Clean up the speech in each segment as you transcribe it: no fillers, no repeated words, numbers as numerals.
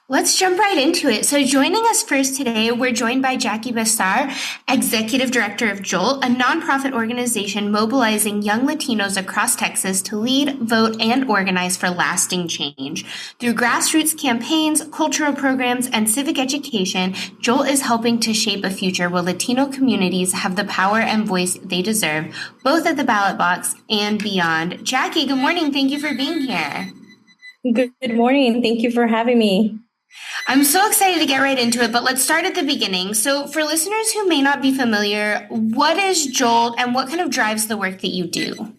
Let's jump right into it. So, joining us first today, we're joined by Jackie Bassar, Executive Director of Jolt, a nonprofit organization mobilizing young Latinos across Texas to lead, vote, and organize for lasting change. Through grassroots campaigns, cultural programs, and civic education, Jolt is helping to shape a future where Latino communities have the power and voice they deserve, both at the ballot box and beyond. Jackie, good morning. Thank you for being here. Good morning. Thank you for having me. I'm so excited to get right into it, but let's start at the beginning. So, for listeners who may not be familiar, what is Jolt and what kind of drives the work that you do?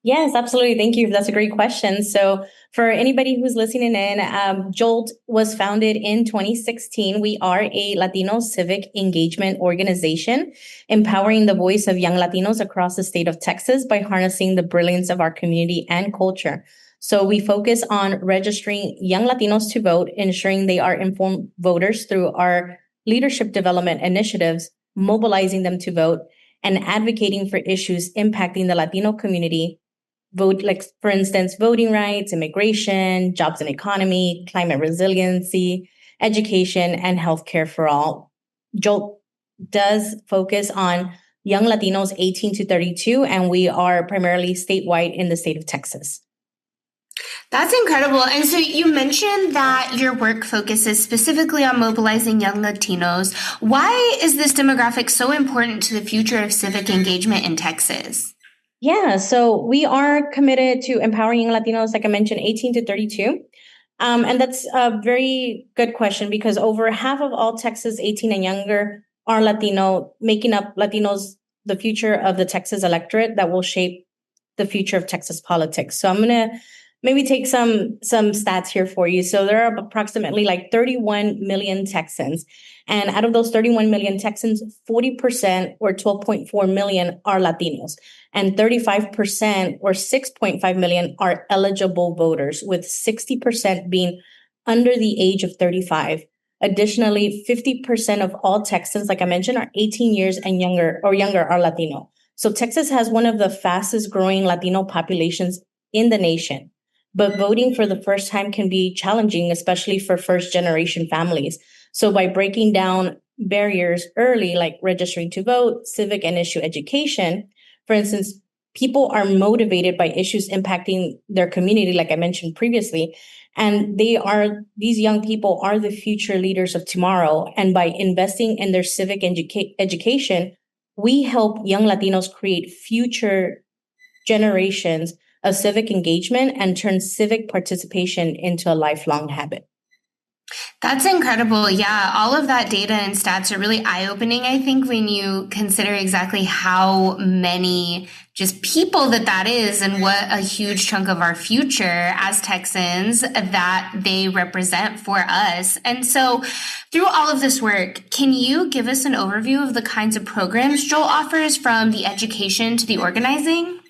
Yes, absolutely. Thank you. That's a great question. So, for anybody who's listening in, Jolt was founded in 2016. We are a Latino civic engagement organization, empowering the voice of young Latinos across the state of Texas by harnessing the brilliance of our community and culture. So, we focus on registering young Latinos to vote, ensuring they are informed voters through our leadership development initiatives, mobilizing them to vote, and advocating for issues impacting the Latino community. Vote, like for instance, voting rights, immigration, jobs and economy, climate resiliency, education, and healthcare for all. Jolt does focus on young Latinos 18 to 32, and we are primarily statewide in the state of Texas. That's incredible. And so, you mentioned that your work focuses specifically on mobilizing young Latinos. Why is this demographic so important to the future of civic engagement in Texas? Yeah, so we are committed to empowering young Latinos, like I mentioned, 18 to 32. And that's a very good question because over half of all Texas 18 and younger are Latino, making up Latinos the future of the Texas electorate that will shape the future of Texas politics. So I'm going to maybe take some stats here for you. So there are approximately like 31 million Texans. And out of those 31 million Texans, 40% or 12.4 million are Latinos. And 35% or 6.5 million are eligible voters, with 60% being under the age of 35. Additionally, 50% of all Texans, like I mentioned, are 18 years and younger are Latino. So Texas has one of the fastest growing Latino populations in the nation. But voting for the first time can be challenging, especially for first generation families. So by breaking down barriers early, like registering to vote, civic and issue education, for instance, people are motivated by issues impacting their community, like I mentioned previously, and these young people are the future leaders of tomorrow. And by investing in their civic education, we help young Latinos create future generations of civic engagement and turn civic participation into a lifelong habit. That's incredible. Yeah, all of that data and stats are really eye-opening, I think, when you consider exactly how many just people that is and what a huge chunk of our future as Texans that they represent for us. And so, through all of this work, can you give us an overview of the kinds of programs Joel offers from the education to the organizing?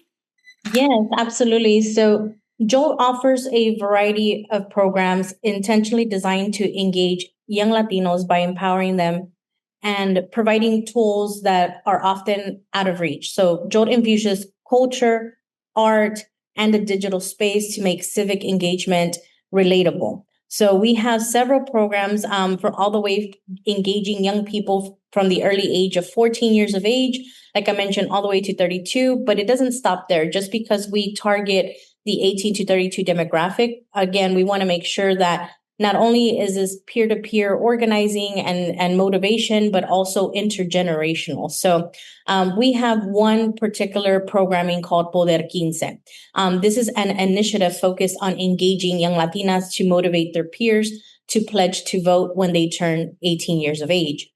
Yes, absolutely. So Jolt offers a variety of programs intentionally designed to engage young Latinos by empowering them and providing tools that are often out of reach. So Jolt infuses culture, art, and the digital space to make civic engagement relatable. So we have several programs for all the way engaging young people from the early age of 14 years of age, like I mentioned, all the way to 32, but it doesn't stop there. Just because we target the 18 to 32 demographic, again, we want to make sure that not only is this peer-to-peer organizing and motivation, but also intergenerational. So we have one particular programming called Poder 15. This is an initiative focused on engaging young Latinas to motivate their peers to pledge to vote when they turn 18 years of age.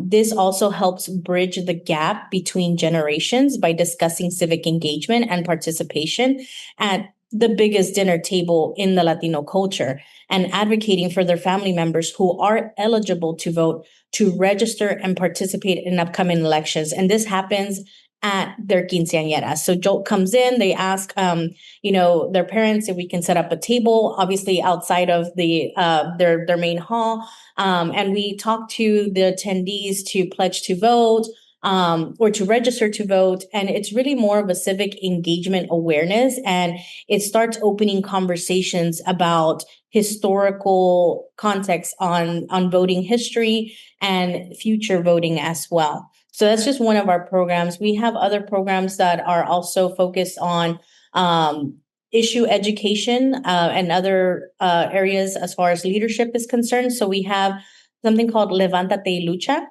This also helps bridge the gap between generations by discussing civic engagement and participation at the biggest dinner table in the Latino culture and advocating for their family members who are eligible to vote to register and participate in upcoming elections. And this happens at their quinceañeras. So Jolt comes in, they ask, their parents if we can set up a table, obviously outside of their main hall, and we talk to the attendees to pledge to vote, or to register to vote. And it's really more of a civic engagement awareness. And it starts opening conversations about historical context on voting history and future voting as well. So that's just one of our programs. We have other programs that are also focused on issue education and other areas as far as leadership is concerned. So we have something called Levántate y Lucha.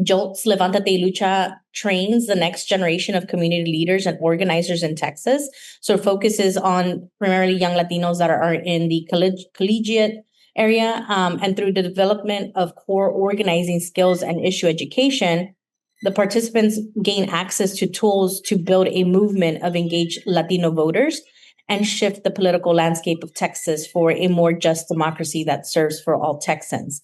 Jolt's Levántate y Lucha trains the next generation of community leaders and organizers in Texas. So it focuses on primarily young Latinos that are in the collegiate area, and through the development of core organizing skills and issue education, the participants gain access to tools to build a movement of engaged Latino voters and shift the political landscape of Texas for a more just democracy that serves for all Texans.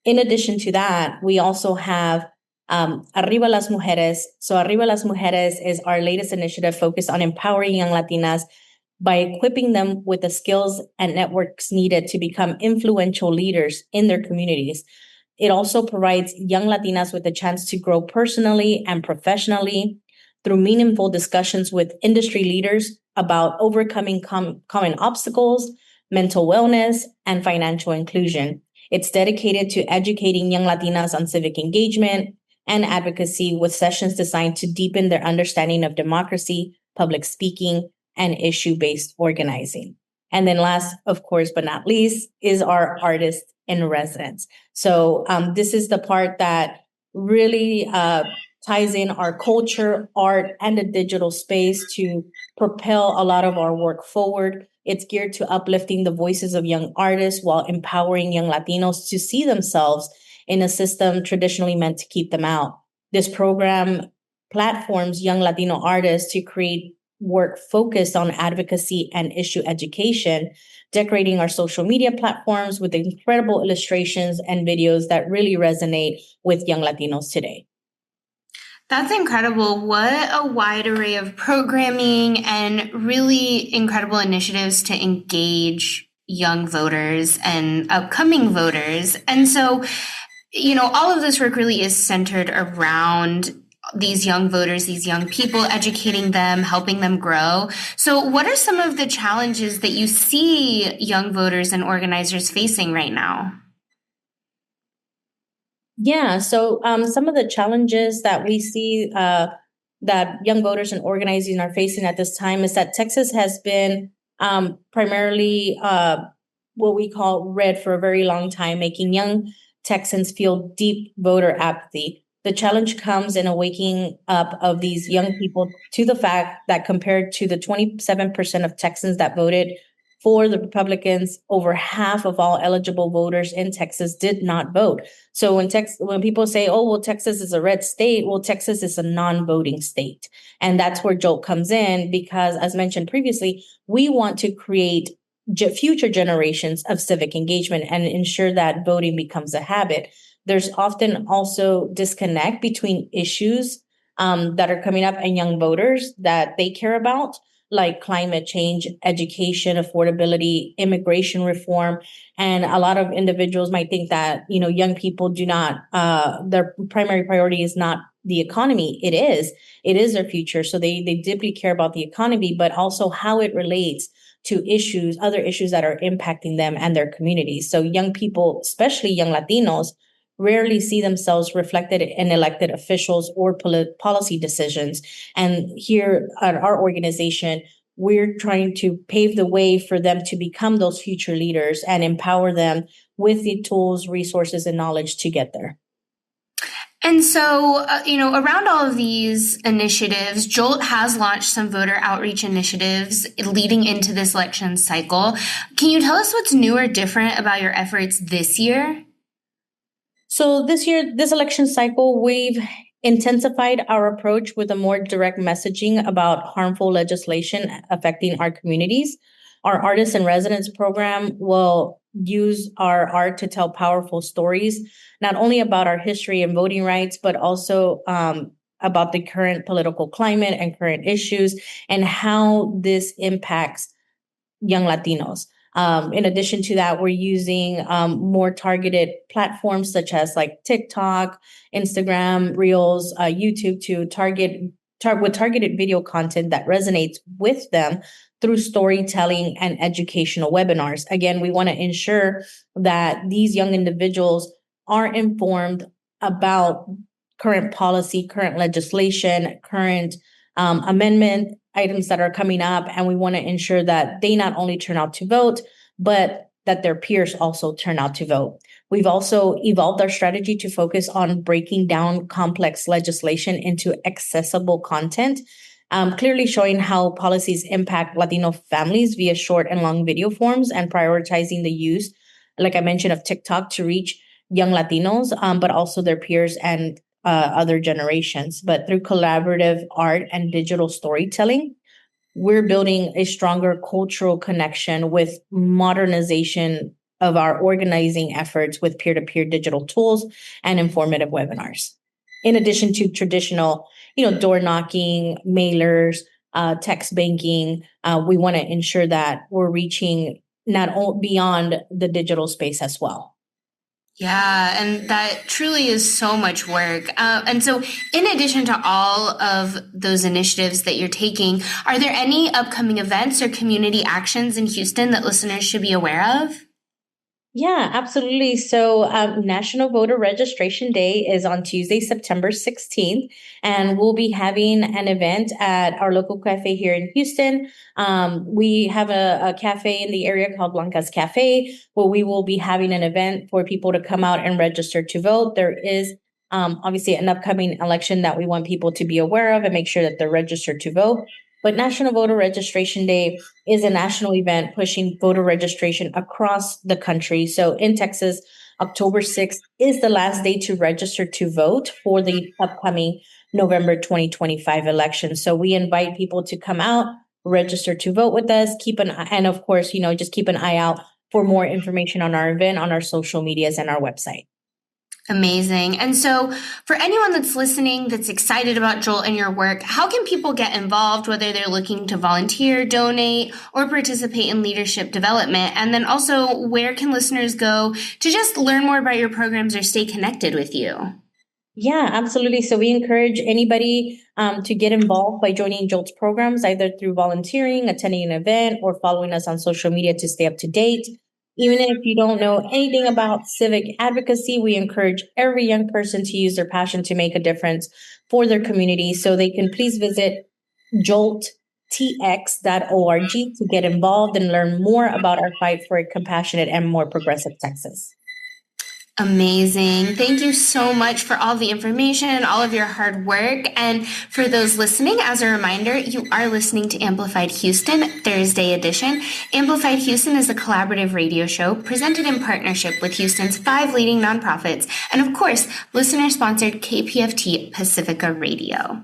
In addition to that, we also have Arriba las Mujeres. So Arriba las Mujeres is our latest initiative focused on empowering young Latinas by equipping them with the skills and networks needed to become influential leaders in their communities. It also provides young Latinas with a chance to grow personally and professionally through meaningful discussions with industry leaders about overcoming common obstacles, mental wellness, and financial inclusion. It's dedicated to educating young Latinas on civic engagement and advocacy with sessions designed to deepen their understanding of democracy, public speaking, and issue-based organizing. And then last, of course, but not least, is our artist in residence. So this is the part that really ties in our culture, art, and the digital space to propel a lot of our work forward. It's geared to uplifting the voices of young artists while empowering young Latinos to see themselves in a system traditionally meant to keep them out. This program platforms young Latino artists to create work focused on advocacy and issue education, decorating our social media platforms with incredible illustrations and videos that really resonate with young Latinos today. That's incredible. What a wide array of programming and really incredible initiatives to engage young voters and upcoming voters. And so, all of this work really is centered around these young voters, these young people, educating them, helping them grow. So what are some of the challenges that you see young voters and organizers facing right now? Yeah, so some of the challenges that we see that young voters and organizing are facing at this time is that Texas has been primarily what we call red for a very long time, making young Texans feel deep voter apathy. The challenge comes in a waking up of these young people to the fact that compared to the 27% of Texans that voted for the Republicans, over half of all eligible voters in Texas did not vote. So when people say, oh, well, Texas is a red state, well, Texas is a non-voting state. And that's where Jolt comes in because, as mentioned previously, we want to create future generations of civic engagement and ensure that voting becomes a habit. There's often also disconnect between issues that are coming up and young voters that they care about, like climate change, education, affordability, immigration reform. And a lot of individuals might think that, young people do not, their primary priority is not the economy. It is their future. So they deeply care about the economy, but also how it relates to other issues that are impacting them and their communities. So young people, especially young Latinos, rarely see themselves reflected in elected officials or policy decisions. And here at our organization, we're trying to pave the way for them to become those future leaders and empower them with the tools, resources, and knowledge to get there. And so, around all of these initiatives, Jolt has launched some voter outreach initiatives leading into this election cycle. Can you tell us what's new or different about your efforts this year? So this year, this election cycle, we've intensified our approach with a more direct messaging about harmful legislation affecting our communities. Our Artists in Residence program will use our art to tell powerful stories, not only about our history and voting rights, but also about the current political climate and current issues and how this impacts young Latinos. In addition to that, we're using more targeted platforms such as like TikTok, Instagram, Reels, YouTube to with targeted video content that resonates with them through storytelling and educational webinars. Again, we want to ensure that these young individuals are informed about current policy, current legislation, current amendment items that are coming up. And we want to ensure that they not only turn out to vote, but that their peers also turn out to vote. We've also evolved our strategy to focus on breaking down complex legislation into accessible content, clearly showing how policies impact Latino families via short and long video forms, and prioritizing the use, like I mentioned, of TikTok to reach young Latinos, but also their peers and other generations. But through collaborative art and digital storytelling, we're building a stronger cultural connection with modernization of our organizing efforts with peer-to-peer digital tools and informative webinars. In addition to traditional, door knocking, mailers, text banking, we want to ensure that we're reaching not only beyond the digital space as well. Yeah, and that truly is so much work. And so, in addition to all of those initiatives that you're taking, are there any upcoming events or community actions in Houston that listeners should be aware of? Yeah, absolutely. So, National Voter Registration Day is on Tuesday, September 16th, and we'll be having an event at our local cafe here in Houston. We have a cafe in the area called Blanca's Cafe, where we will be having an event for people to come out and register to vote. There is obviously an upcoming election that we want people to be aware of and make sure that they're registered to vote. But National Voter Registration Day is a national event pushing voter registration across the country. So in Texas, October 6th is the last day to register to vote for the upcoming November 2025 election. So we invite people to come out, register to vote with us, and of course, just keep an eye out for more information on our event on our social medias and our website. Amazing. And so for anyone that's listening that's excited about Jolt and your work, how can people get involved, whether they're looking to volunteer, donate, or participate in leadership development? And then also, where can listeners go to just learn more about your programs or stay connected with you? Yeah, absolutely. So we encourage anybody to get involved by joining Jolt's programs, either through volunteering, attending an event, or following us on social media to stay up to date. Even if you don't know anything about civic advocacy, we encourage every young person to use their passion to make a difference for their community. So they can please visit jolttx.org to get involved and learn more about our fight for a compassionate and more progressive Texas. Amazing. Thank you so much for all the information and all of your hard work. And for those listening, as a reminder, you are listening to Amplified Houston, Thursday edition. Amplified Houston is a collaborative radio show presented in partnership with Houston's 5 leading nonprofits and, of course, listener-sponsored KPFT Pacifica Radio.